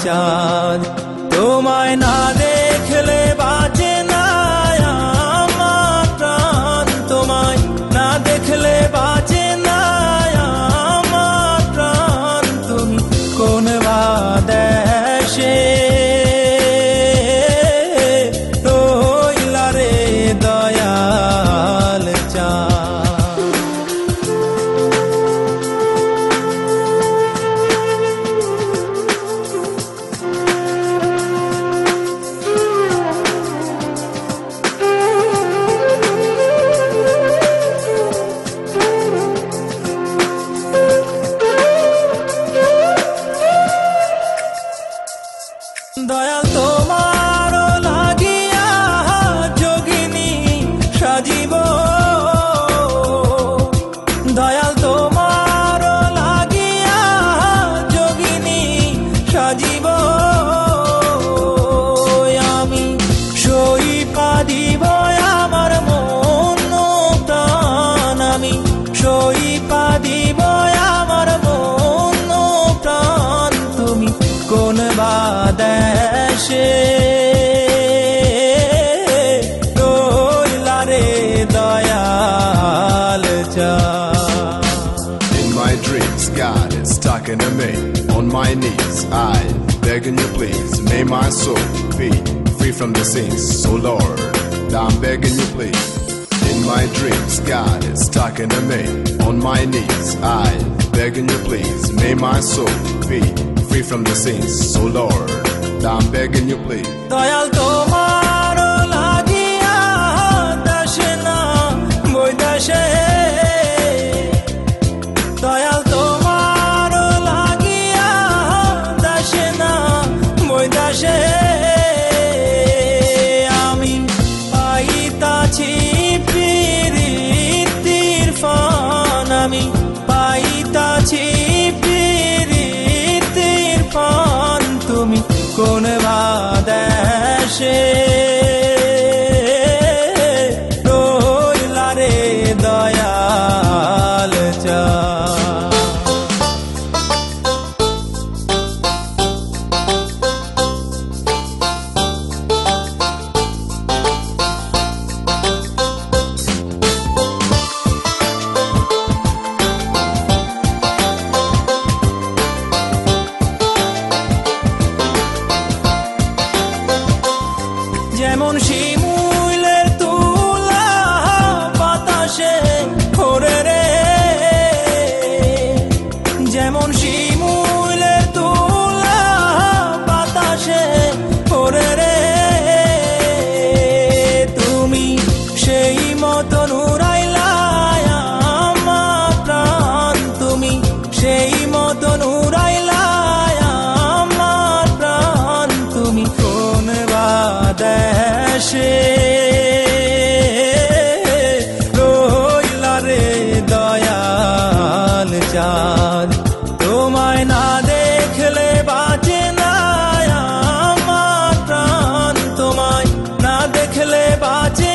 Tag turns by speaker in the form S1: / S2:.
S1: চাঁদ তোমায় না দেখলে বাঁচে না আমার প্রাণ তোমায় না দেখলে বাঁচে না আমার প্রাণ তুমি কোন বা দেশে রইলা রে দয়াল চাঁদ দয়াল তোমার লাগিয়া যোগিনী সাজিব দয়াল তোমার লাগিয়া যোগিনী সাজিব আমি সই পাদিব আমার মন প্রাণ আমি সই পাদিব আমার মন প্রাণ তুমি কোন বা দেশে রইলা রে দয়াল চাঁদ
S2: In my dreams, God is talking to me. On my knees, I begging you please, may my soul be free from the sins. So Lord, I'm begging you please. In my dreams, God is talking to me. On my knees, I begging you please, may my soul be free from the sins. So Lord, I'm begging you please.
S1: Dayal তোমার লাগিয়া দাসে না বৈদাসে দয়াল তোমার লাগিয়া দাসে না বৈদাসে আমি পাইতাছি প্রীতির ফান আমি পাইতাছি প্রীতির ফান তুমি কোন বা দেশে রইলা রে দয়াল চাঁদ যেমন শিমুলের তুলা বাতাসে ওরে রে যেমন শিমুলের তুলা বাতাসে ওরে রে তুমি সেই মতন উড়াইলা আমার প্রাণ তুমি সেই মতন উড়াইলা আমার প্রাণ তুমি কোন বা দেশে রইলা রে দয়াল চাঁদ তোমায় না দেখলে বাঁচে না আমার প্রাণ তোমায় না দেখলে বাঁচে